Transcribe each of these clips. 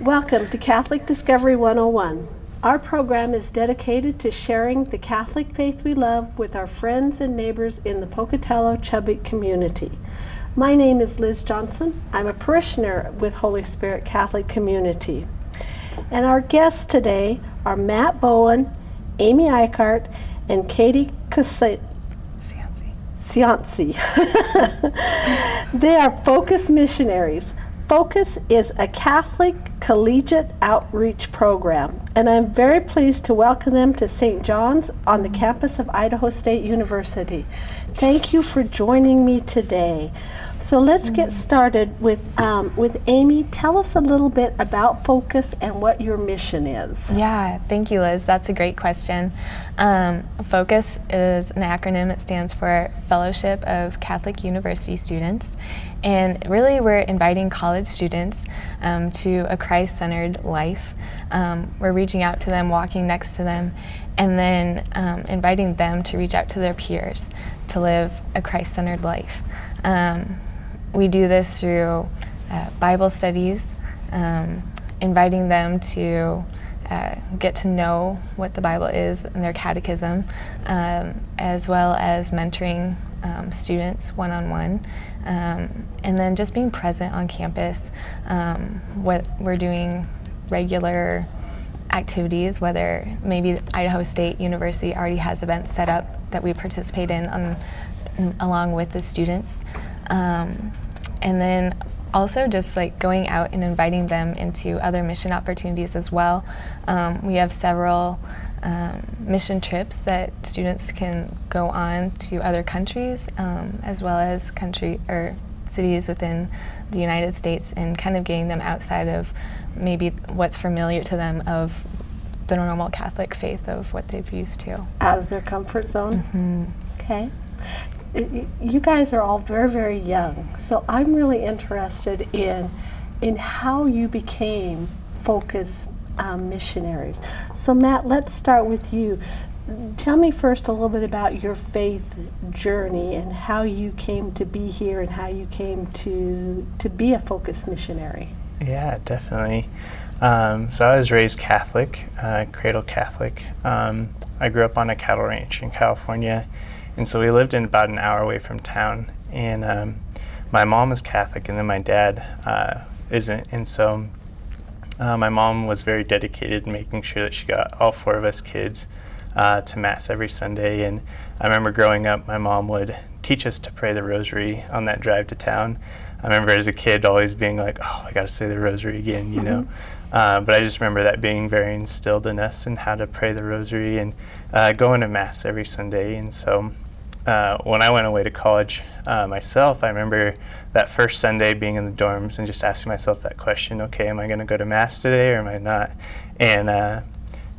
Welcome to Catholic Discovery 101. Our program is dedicated to sharing the Catholic faith we love with our friends and neighbors in the Pocatello-Chubbuck community. My name is Liz Johnson. I'm a parishioner with Holy Spirit Catholic Community. And our guests today are Matt Bowen, Amy Eikert, and Katie Cionci. They are Focus Missionaries. Focus is a Catholic collegiate outreach program, and I'm very pleased to welcome them to St. John's on the campus of Idaho State University. Thank you for joining me today. So let's get started with Amy. Tell us a little bit about Focus and what your mission is. Yeah, thank you, Liz. That's a great question. Focus is an acronym. It stands for Fellowship of Catholic University Students. And really, we're inviting college students to a Christ-centered life. We're reaching out to them, walking next to them, and then inviting them to reach out to their peers to live a Christ-centered life. We do this through Bible studies, inviting them to get to know what the Bible is in their catechism, as well as mentoring students one-on-one, and then just being present on campus. What we're doing regular activities, whether maybe Idaho State University already has events set up that we participate in along with the students. And then also just like going out and inviting them into other mission opportunities as well. We have several mission trips that students can go on to other countries, as well as cities within the United States, and kind of getting them outside of maybe what's familiar to them of the normal Catholic faith of what they've used to. Out of their comfort zone? Mm-hmm. Okay. You guys are all very, very young, so I'm really interested in how you became Focus missionaries. So Matt, let's start with you. Tell me first a little bit about your faith journey and how you came to be here and how you came to be a Focus missionary. Yeah, definitely. So I was raised Catholic, cradle Catholic. I grew up on a cattle ranch in California. And so we lived in about an hour away from town, and my mom is Catholic, and then my dad isn't. And so my mom was very dedicated in making sure that she got all four of us kids to Mass every Sunday. And I remember growing up, my mom would teach us to pray the Rosary on that drive to town. I remember as a kid always being like, oh, I got to say the Rosary again, you know. But I just remember that being very instilled in us and how to pray the Rosary and going to Mass every Sunday. And so when I went away to college myself, I remember that first Sunday being in the dorms and just asking myself that question, okay, am I going to go to Mass today or am I not? And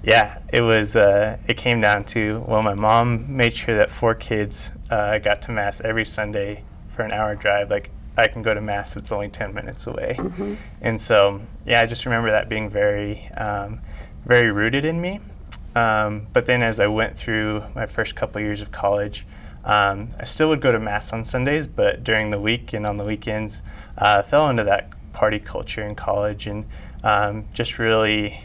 yeah, it came down to, well, my mom made sure that four kids got to Mass every Sunday for an hour drive. Like, I can go to Mass that's only 10 minutes away. Mm-hmm. And so, yeah, I just remember that being very, very rooted in me. But then as I went through my first couple years of college, I still would go to Mass on Sundays, but during the week and on the weekends, fell into that party culture in college and just really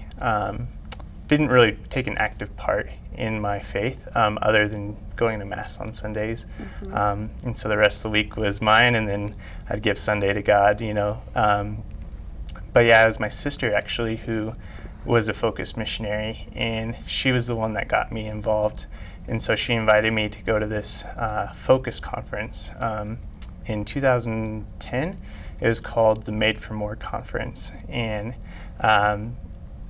didn't really take an active part in my faith other than going to Mass on Sundays. Mm-hmm. And so the rest of the week was mine, and then I'd give Sunday to God, you know. But yeah, it was my sister actually who was a Focus missionary, and she was the one that got me involved. And so she invited me to go to this Focus conference in 2010. It was called the Made for More Conference. And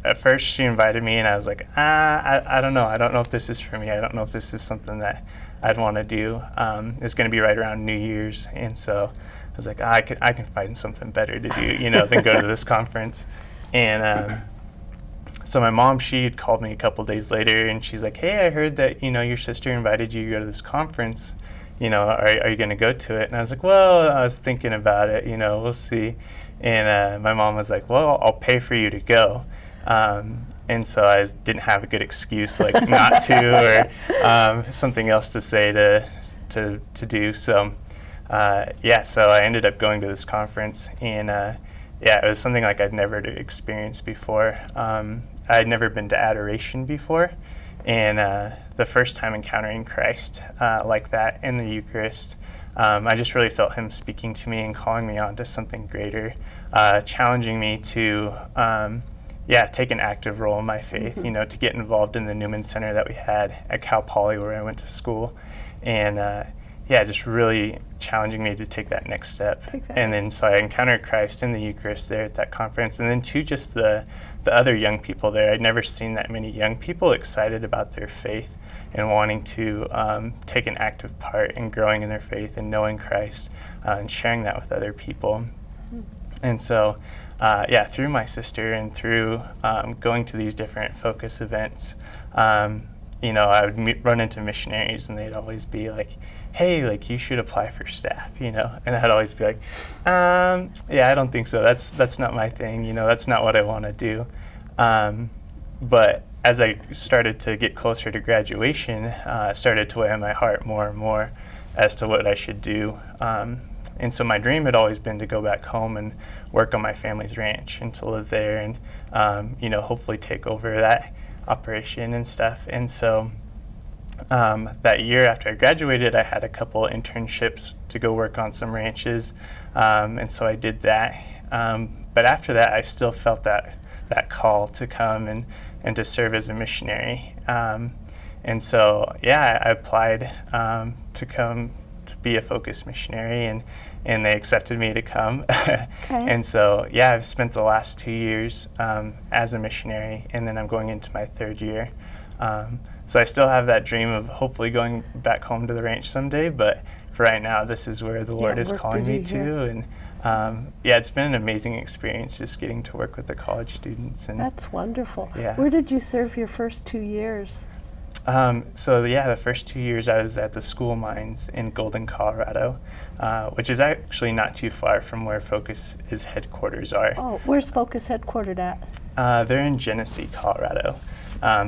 at first she invited me and I was like, I don't know. I don't know if this is for me. I don't know if this is something that I'd want to do. It's going to be right around New Year's. And so I was like, I can find something better to do, you know, than go to this conference. And so my mom, she had called me a couple days later and she's like, hey, I heard that, you know, your sister invited you to go to this conference. You know, are you going to go to it? And I was like, well, I was thinking about it, you know, we'll see. And my mom was like, well, I'll pay for you to go. And so I didn't have a good excuse, like not to, or something else to say to do. So yeah, so I ended up going to this conference, and yeah, it was something like I'd never experienced before. I had never been to adoration before, and the first time encountering Christ like that in the Eucharist, I just really felt him speaking to me and calling me on to something greater, challenging me to take an active role in my faith, you know, to get involved in the Newman Center that we had at Cal Poly where I went to school, and just really challenging me to take that next step. Exactly. And then so I encountered Christ in the Eucharist there at that conference, and then too just the other young people there. I'd never seen that many young people excited about their faith and wanting to take an active part in growing in their faith and knowing Christ and sharing that with other people. And so, through my sister and through going to these different focus events, you know, I would run into missionaries, and they'd always be like, hey, like, you should apply for staff, you know? And I'd always be like, I don't think so. That's not my thing, you know, that's not what I want to do. But as I started to get closer to graduation, I started to weigh on my heart more and more as to what I should do. And so my dream had always been to go back home and work on my family's ranch and to live there and, you know, hopefully take over that operation and stuff. And so that year after I graduated, I had a couple internships to go work on some ranches, and so I did that. But after that, I still felt that call to come and to serve as a missionary. And so, I applied to come to be a focus missionary, and they accepted me to come. Okay. And so, I've spent the last 2 years as a missionary, and then I'm going into my third year. So I still have that dream of hopefully going back home to the ranch someday, but for right now, this is where the Lord is calling me to. And it's been an amazing experience just getting to work with the college students. And that's wonderful. Yeah. Where did you serve your first 2 years? The first 2 years I was at the school mines in Golden, Colorado, which is actually not too far from where Focus's headquarters are. Oh, where's Focus headquartered at? They're in Genesee, Colorado.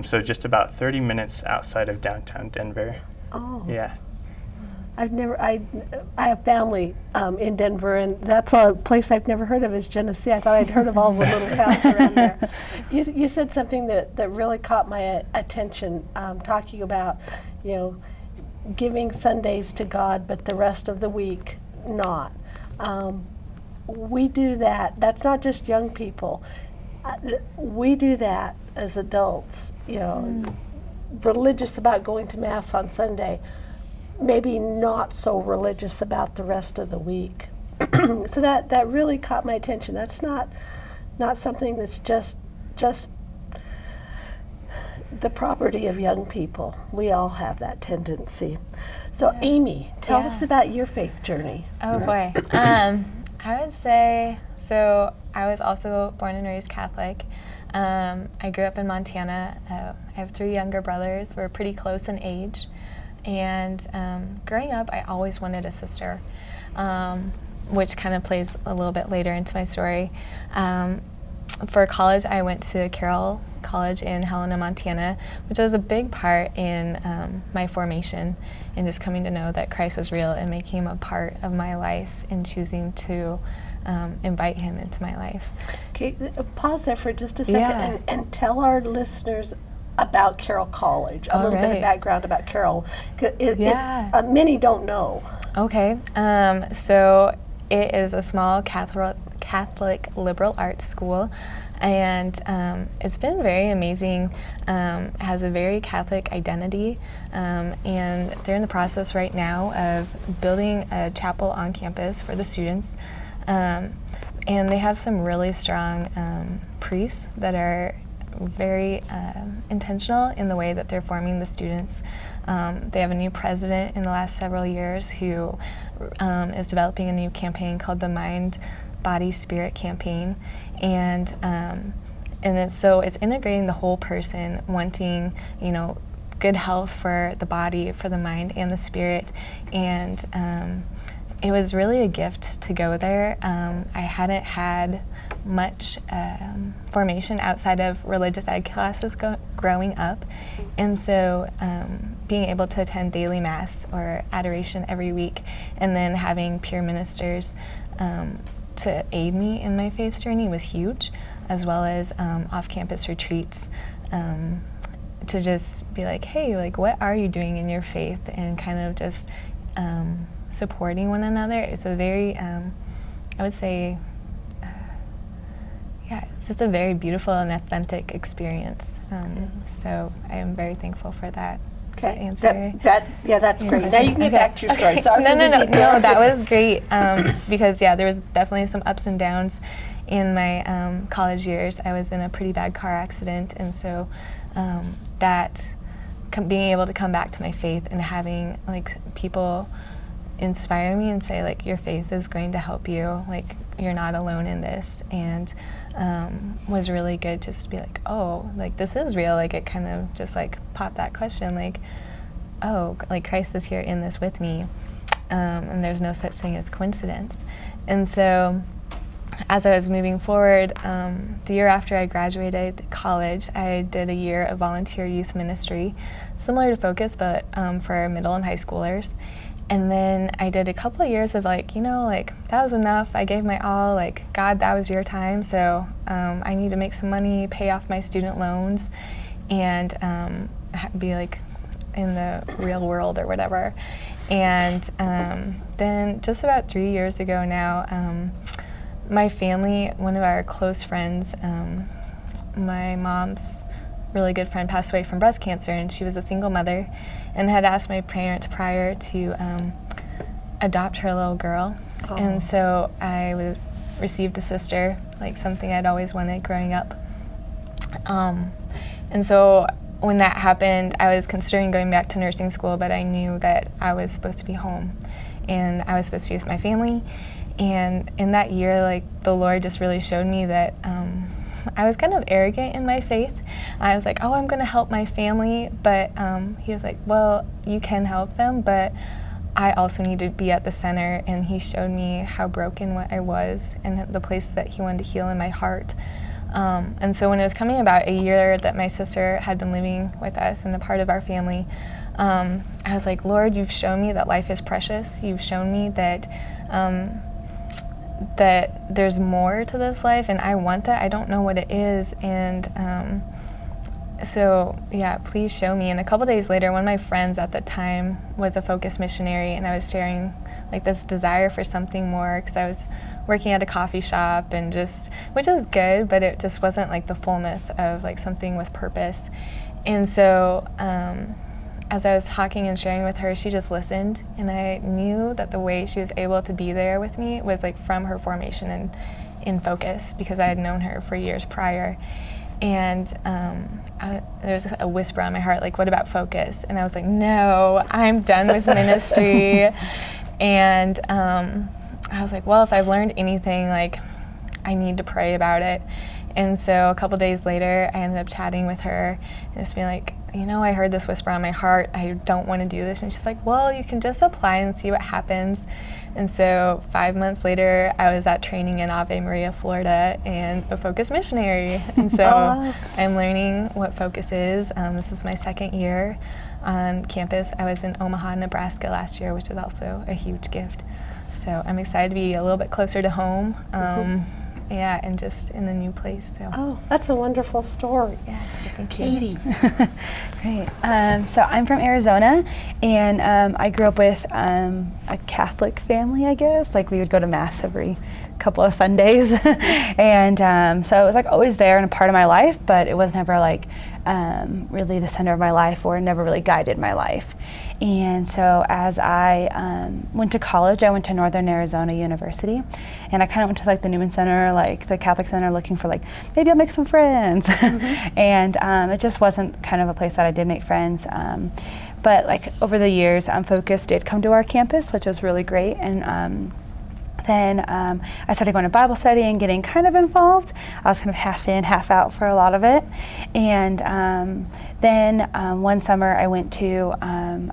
So just about 30 minutes outside of downtown Denver. Oh. Yeah. I have family in Denver, and that's a place I've never heard of is Genesee. I thought I'd heard of all the little towns around there. You said something that really caught my attention, talking about, you know, giving Sundays to God, but the rest of the week not. We do that. That's not just young people. We do that as adults, you know, religious about going to Mass on Sunday, maybe not so religious about the rest of the week. So that really caught my attention. That's not something that's just the property of young people. We all have that tendency. So Amy, tell us about your faith journey. Oh boy. I would say, so I was also born and raised Catholic. I grew up in Montana. I have 3 younger brothers. We're pretty close in age. And growing up, I always wanted a sister, which kind of plays a little bit later into my story. For college, I went to Carroll College in Helena, Montana, which was a big part in my formation and just coming to know that Christ was real and making him a part of my life and choosing to invite him into my life. Okay, pause there for just a second and tell our listeners about Carroll College, a little bit of background about Carroll. Many don't know. Okay, so it is a small Catholic liberal arts school, and it's been very amazing. It has a very Catholic identity, and they're in the process right now of building a chapel on campus for the students, and they have some really strong priests that are very intentional in the way that they're forming the students. They have a new president in the last several years who is developing a new campaign called the Mind, Body, Spirit campaign, and so it's integrating the whole person, wanting, you know, good health for the body, for the mind, and the spirit, and it was really a gift to go there. I hadn't had much formation outside of religious ed classes growing up, and so being able to attend daily Mass or adoration every week, and then having peer ministers to aid me in my faith journey was huge, as well as off-campus retreats, to just be like, hey, like, what are you doing in your faith, and kind of just supporting one another. It's a very, I would say, it's just a very beautiful and authentic experience. So I am very thankful for that. Okay. That's great. Now you can get back to your story. Okay. Sorry. No, that was great, because there was definitely some ups and downs in my college years. I was in a pretty bad car accident, and so being able to come back to my faith and having like people inspire me and say like, your faith is going to help you, like you're not alone in this, and was really good just to be like, oh, like this is real. Like it kind of just like popped that question, like, oh, like Christ is here in this with me, and there's no such thing as coincidence. And so as I was moving forward, the year after I graduated college, I did a year of volunteer youth ministry, similar to Focus, but for middle and high schoolers. And then I did a couple of years of like, like that was enough. I gave my all, like, God, that was your time. So I need to make some money, pay off my student loans, and be like in the real world or whatever. And then just about 3 years ago now, my family, one of our close friends, my mom's really good friend passed away from breast cancer, and she was a single mother and had asked my parents prior to adopt her little girl. Oh. And so I received a sister, like something I'd always wanted growing up. And so when that happened, I was considering going back to nursing school, but I knew that I was supposed to be home and I was supposed to be with my family. And in that year, like, the Lord just really showed me that I was kind of arrogant in my faith. I was like, oh, I'm going to help my family, but he was like, well, you can help them, but I also need to be at the center. And he showed me how broken I was and the place that he wanted to heal in my heart. And so when it was coming about a year that my sister had been living with us and a part of our family, I was like, Lord, you've shown me that life is precious. You've shown me that that there's more to this life, and I want that. I don't know what it is, and so yeah, please show me. And a couple days later, one of my friends at the time was a Focus missionary, and I was sharing like this desire for something more, because I was working at a coffee shop and just, which is good, but it just wasn't like the fullness of like something with purpose. And so as I was talking and sharing with her, she just listened, and I knew that the way she was able to be there with me was like from her formation in Focus, because I had known her for years prior. And there was a whisper on my heart, like, what about Focus? And I was like, no, I'm done with ministry. And I was like, well, if I've learned anything, like, I need to pray about it. And so a couple days later, I ended up chatting with her and just being like, I heard this whisper on my heart. I don't want to do this. And she's like, well, you can just apply and see what happens. And so 5 months later, I was at training in Ave Maria, Florida, and a Focus missionary. And so I'm learning what Focus is. This is my second year on campus. I was in Omaha, Nebraska last year, which is also a huge gift. So I'm excited to be a little bit closer to home. Yeah, and just in a new place. So. Oh, that's a wonderful story. Yeah, so thank Katie. Great. So I'm from Arizona, and I grew up with a Catholic family, I guess. Like, we would go to Mass every couple of Sundays. And so it was like always there and a part of my life, but it was never like really the center of my life, or never really guided my life. And so as I went to college, I went to Northern Arizona University, and I kind of went to like the Newman Center, like the Catholic Center, looking for like, maybe I'll make some friends. And it just wasn't kind of a place that I did make friends. But like over the years, Focus did come to our campus, which was really great. And then I started going to Bible study and getting kind of involved. I was kind of half in, half out for a lot of it. And then one summer I went to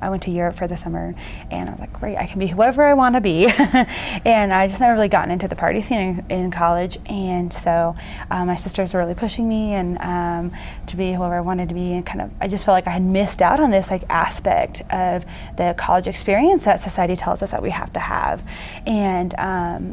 I went to Europe for the summer, and I was like, great, I can be whoever I want to be. And I just never really gotten into the party scene in college, and so my sisters were really pushing me and to be whoever I wanted to be, and kind of I just felt like I had missed out on this like aspect of the college experience that society tells us that we have to have. And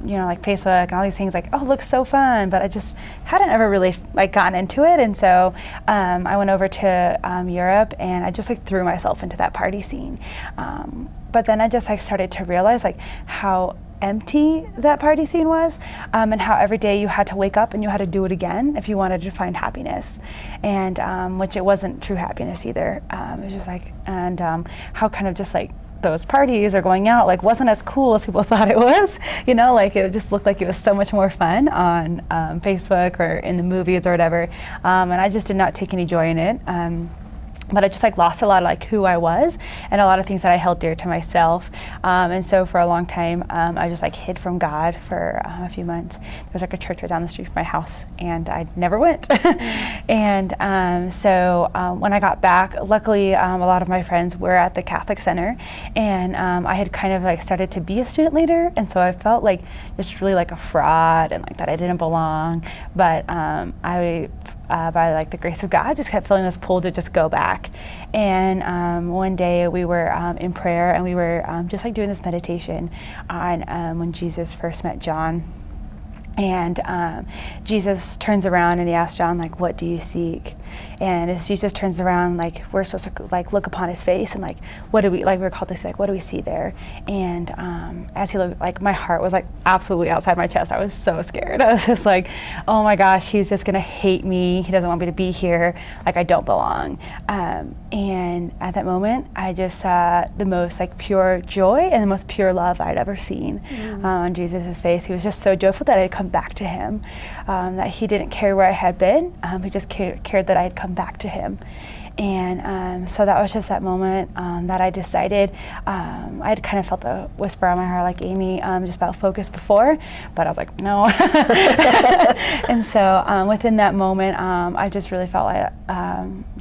you know, like Facebook and all these things, like, oh, it looks so fun, but I just hadn't ever really like gotten into it. And so I went over to Europe, and I just like threw myself into that party scene. But then I just like started to realize like how empty that party scene was, and how every day you had to wake up and you had to do it again if you wanted to find happiness, and which it wasn't true happiness either. It was just like, and how kind of just like those parties or going out like wasn't as cool as people thought it was, you know, like it just looked like it was so much more fun on Facebook or in the movies or whatever, and I just did not take any joy in it. But I just like lost a lot of like who I was and a lot of things that I held dear to myself. And so for a long time, I just like hid from God for a few months. There was like a church right down the street from my house, and I never went. And so when I got back, luckily a lot of my friends were at the Catholic Center, and I had kind of like started to be a student leader, and so I felt like just really like a fraud and like that I didn't belong. But by like the grace of God, just kept feeling this pull to just go back. And one day we were in prayer, and we were just like doing this meditation on when Jesus first met John. And Jesus turns around and he asks John, like, what do you seek? And as Jesus turns around, like, we're supposed to like look upon his face and like, what do we, like, we were called to say, like, what do we see there? And as he looked, like, my heart was like absolutely outside my chest. I was so scared. I was just like, oh my gosh, he's just gonna hate me. He doesn't want me to be here. Like, I don't belong. And at that moment, I just saw the most like pure joy and the most pure love I'd ever seen on Jesus' face. He was just so joyful that I'd come back to him, that he didn't care where I had been. He just cared that I had come back to him. And so that was just that moment that I decided. I had kind of felt a whisper on my heart, like Amy, just about focus before, but I was like, no. And so within that moment, I just really felt like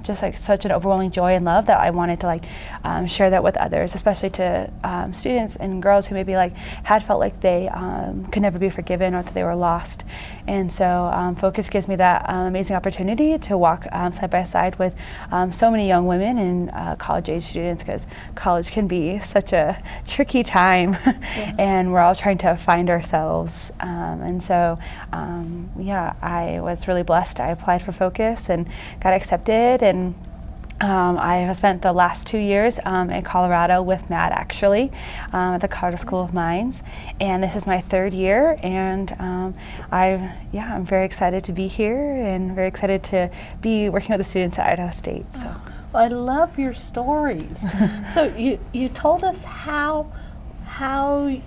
just like such an overwhelming joy and love that I wanted to like share that with others, especially to students and girls who maybe like had felt like they could never be forgiven or that they were lost. And so Focus gives me that amazing opportunity to walk side by side with so many young women and college-age students, because college can be such a tricky time. And we're all trying to find ourselves. And so, yeah, I was really blessed. I applied for Focus and got accepted, and I have spent the last 2 years in Colorado with Matt, actually, at the Colorado School of Mines, and this is my 3rd year, and I'm very excited to be here and very excited to be working with the students at Idaho State. So. Well, I love your stories. So you told us how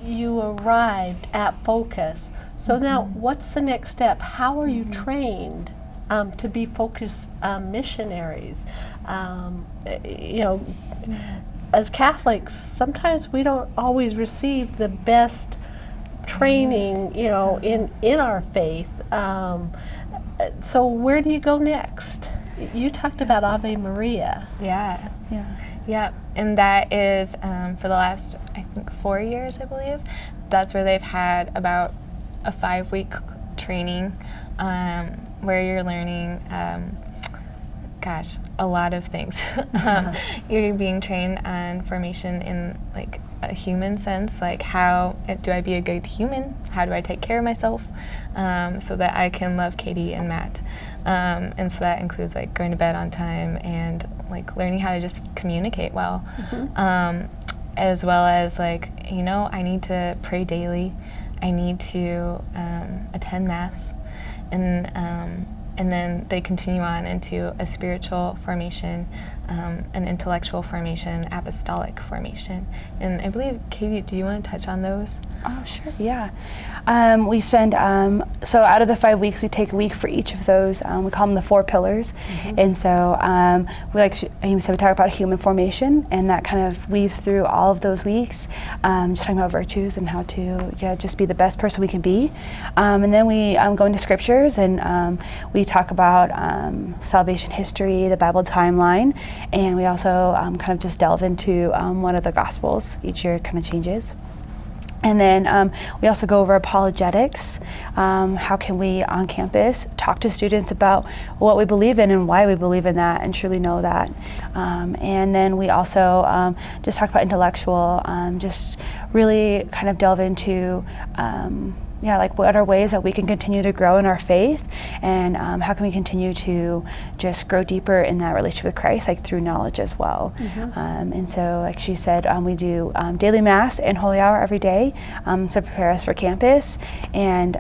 you arrived at Focus. So now, what's the next step? How are you trained to be Focus missionaries? You know, as Catholics, sometimes we don't always receive the best training, you know, in our faith. So where do you go next? You talked about Ave Maria. Yeah. And that is for the last, I think, 4 years, I believe. That's where they've had about a 5-week training where you're learning, a lot of things. You're being trained on formation in like a human sense, like how do I be a good human? How do I take care of myself so that I can love Katie and Matt? And so that includes like going to bed on time and like learning how to just communicate well, as well as like, you know, I need to pray daily. I need to attend Mass, and then they continue on into a spiritual formation, an intellectual formation, apostolic formation. And I believe, Katie, do you want to touch on those? Oh, sure, yeah. We spend, so out of the 5 weeks, we take a week for each of those. We call them the 4 pillars. And so we, like Amy said, we talk about human formation, and that kind of weaves through all of those weeks, just talking about virtues and how to just be the best person we can be. And then we go into scriptures, and we talk about salvation history, the Bible timeline, and we also kind of just delve into one of the Gospels. Each year it kind of changes. And then we also go over apologetics. How can we on campus talk to students about what we believe in and why we believe in that and truly know that. And then we also just talk about intellectual, just really kind of delve into like what are ways that we can continue to grow in our faith, and how can we continue to just grow deeper in that relationship with Christ, like through knowledge as well. And so, like she said, we do daily mass and holy hour every day to prepare us for campus, and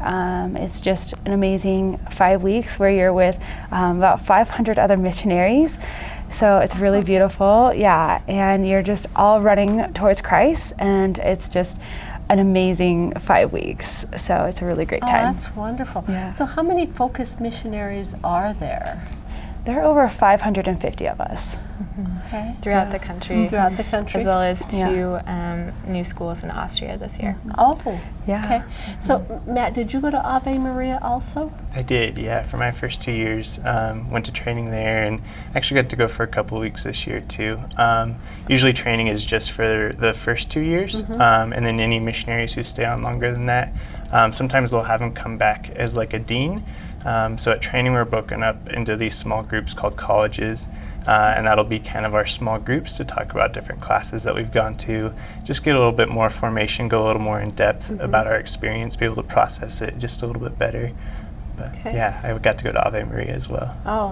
it's just an amazing 5 weeks where you're with about 500 other missionaries. So it's really beautiful, and you're just all running towards Christ, and it's just an amazing 5 weeks. So it's a really great time. That's wonderful. Yeah. So how many focus missionaries are there? There are over 550 of us. Okay. Throughout the country. Throughout the country. As well as two new schools in Austria this year. Oh, Yeah. okay. So Matt, did you go to Ave Maria also? I did, yeah. For my first 2 years, went to training there, and actually got to go for a couple of weeks this year too. Usually training is just for the first 2 years, and then any missionaries who stay on longer than that, sometimes they'll have them come back as like a dean. So at training we're broken up into these small groups called colleges, and that'll be kind of our small groups to talk about different classes that we've gone to, just get a little bit more formation, go a little more in depth about our experience, be able to process it just a little bit better. But yeah, I got to go to Ave Maria as well. Oh,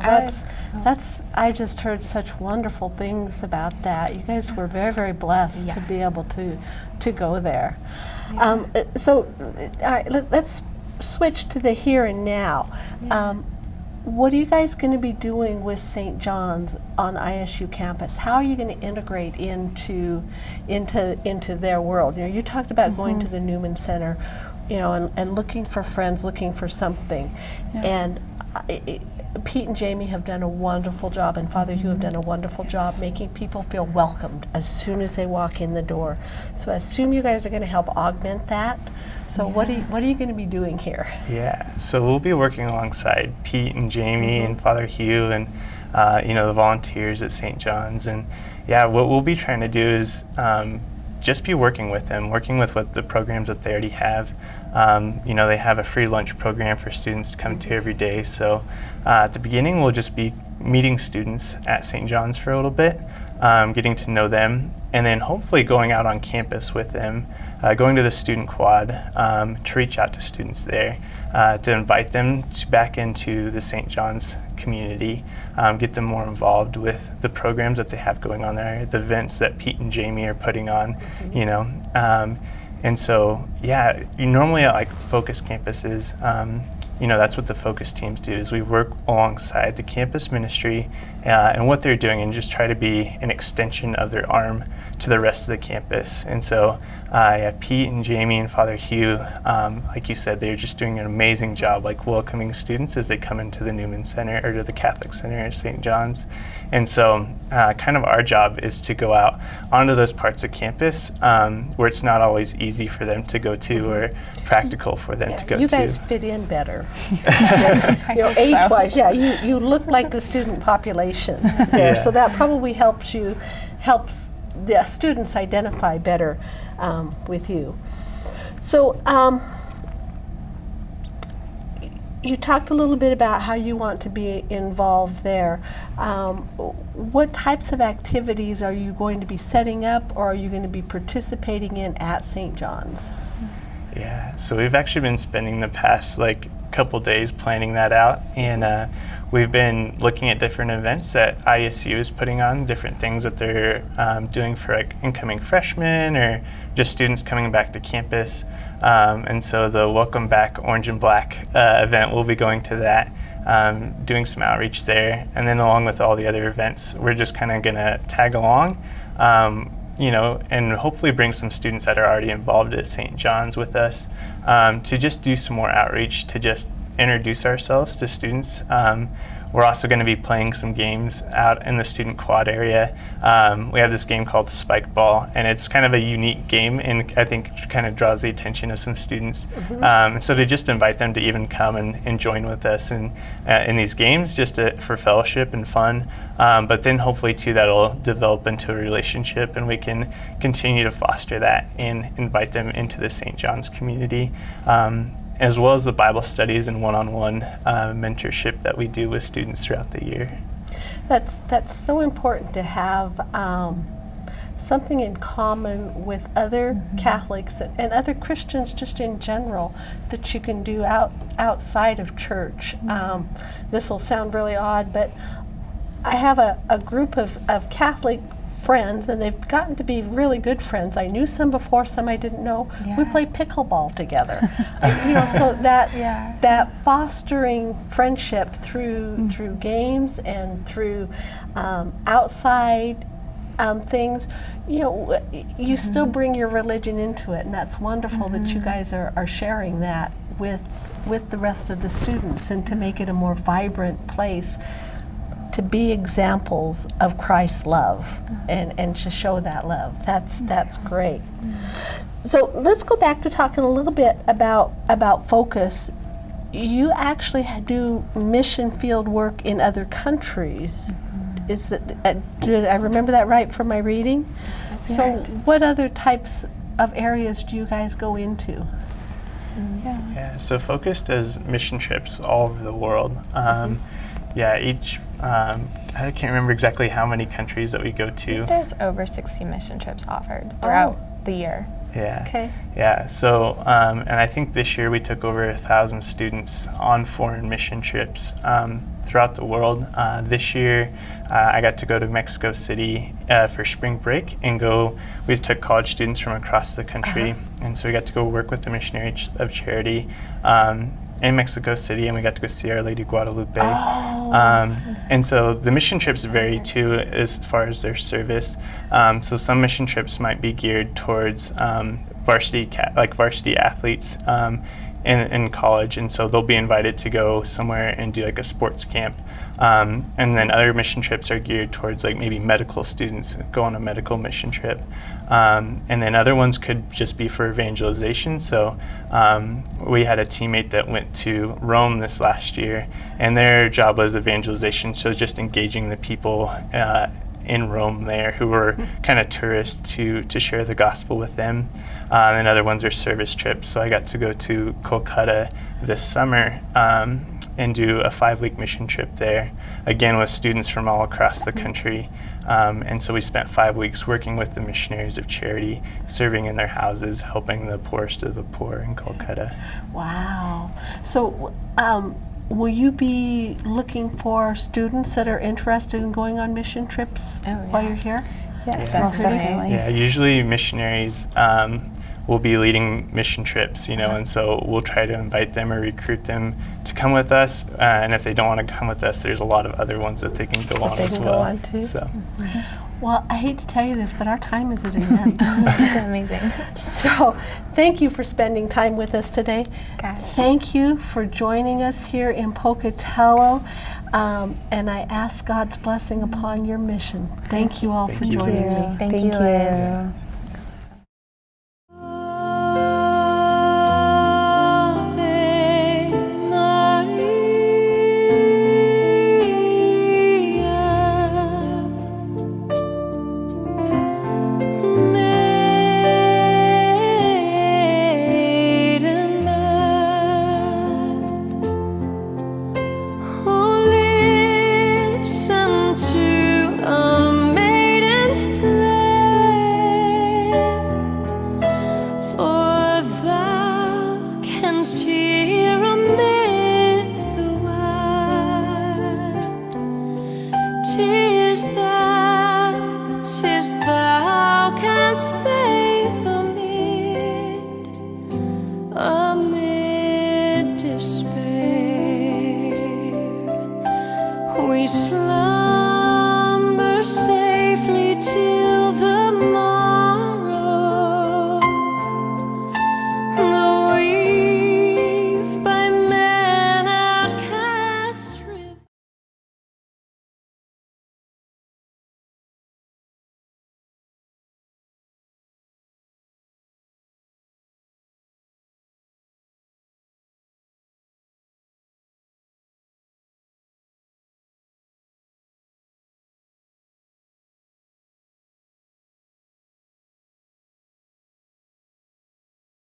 that's I just heard such wonderful things about that. You guys were very, very blessed to be able to go there. So all right, let's switch to the here and now. What are you guys going to be doing with St. John's on ISU campus? How are you going to integrate into their world? You know, you talked about going to the Newman Center, you know, and looking for friends, looking for something. And Pete and Jamie have done a wonderful job, and Father Hugh have done a wonderful job making people feel welcomed as soon as they walk in the door. So I assume you guys are going to help augment that. So what are you going to be doing here? Yeah, so we'll be working alongside Pete and Jamie and Father Hugh and the volunteers at St. John's. And yeah, what we'll be trying to do is just be working with them, working with what the programs that they already have. They have a free lunch program for students to come to every day. So at the beginning, we'll just be meeting students at St. John's for a little bit, getting to know them, and then hopefully going out on campus with them, going to the student quad to reach out to students there, to invite them back into the St. John's community, get them more involved with the programs that they have going on there, the events that Pete and Jamie are putting on, and so, normally at like focus campuses, that's what the focus teams do, is we work alongside the campus ministry and what they're doing, and just try to be an extension of their arm to the rest of the campus. And so, Pete and Jamie and Father Hugh, like you said, they're just doing an amazing job, like welcoming students as they come into the Newman Center, or to the Catholic Center at St. John's. And so kind of our job is to go out onto those parts of campus where it's not always easy for them to go to, or practical for them to go to. You guys fit in better. Age-wise, you look like the student population there, so that probably helps the students identify better with you. So you talked a little bit about how you want to be involved there. What types of activities are you going to be setting up, or are you going to be participating in at St. John's? Yeah, so we've actually been spending the past couple days planning that out, and we've been looking at different events that ISU is putting on, different things that they're doing for incoming freshmen or just students coming back to campus. And so the Welcome Back Orange and Black event, we'll be going to that, doing some outreach there. And then along with all the other events, we're just kind of going to tag along, and hopefully bring some students that are already involved at St. John's with us to just do some more outreach, to just introduce ourselves to students. we're also going to be playing some games out in the student quad area. We have this game called Spike Ball, and it's kind of a unique game, and I think kind of draws the attention of some students. And so to just invite them to even come and join with us in these games, just for fellowship and fun. But then hopefully too that'll develop into a relationship, and we can continue to foster that and invite them into the St. John's community, as well as the Bible studies and one-on-one mentorship that we do with students throughout the year. That's so important to have something in common with other Catholics and other Christians just in general that you can do outside of church. This will sound really odd, but I have a group of Catholic friends, and they've gotten to be really good friends. I knew some before, some I didn't know. We play pickleball together. So that fostering friendship through games and through outside things, you still bring your religion into it, and that's wonderful that you guys are sharing that with the rest of the students, and to make it a more vibrant place to be examples of Christ's love and to show that love. That's great. So let's go back to talking a little bit about Focus. You actually do mission field work in other countries. Is that did I remember that right from my reading? That's so correct. What other types of areas do you guys go into? Yeah, so Focus does mission trips all over the world. Each I can't remember exactly how many countries that we go to. There's over 60 mission trips offered throughout the year. Yeah. Okay. Yeah. So, and I think this year we took over 1,000 students on foreign mission trips throughout the world. This year, I got to go to Mexico City for spring break and go. We took college students from across the country, and so we got to go work with the Missionaries of Charity in Mexico City, and we got to go see Our Lady Guadalupe. And so the mission trips vary too as far as their service. So some mission trips might be geared towards varsity athletes in college, and so they'll be invited to go somewhere and do like a sports camp. And then other mission trips are geared towards like maybe medical students, go on a medical mission trip. And then other ones could just be for evangelization. So we had a teammate that went to Rome this last year, and their job was evangelization, so just engaging the people in Rome there who were kind of tourists to share the gospel with them. And other ones are service trips. So I got to go to Kolkata this summer and do a 5-week mission trip there, again with students from all across the country. And so we spent 5 weeks working with the Missionaries of Charity, serving in their houses, helping the poorest of the poor in Kolkata. Wow. So will you be looking for students that are interested in going on mission trips while you're here? Yes, Yeah. most definitely. Yeah, usually missionaries will be leading mission trips, and so we'll try to invite them or recruit them to come with us. And if they don't want to come with us, there's a lot of other ones that they can go on they as can well. go on too. So. Well, I hate to tell you this, but our time is at an end. That's amazing. So thank you for spending time with us today. Gosh. Thank you for joining us here in Pocatello. And I ask God's blessing upon your mission. Thank you all for joining me. Thank you, Liz.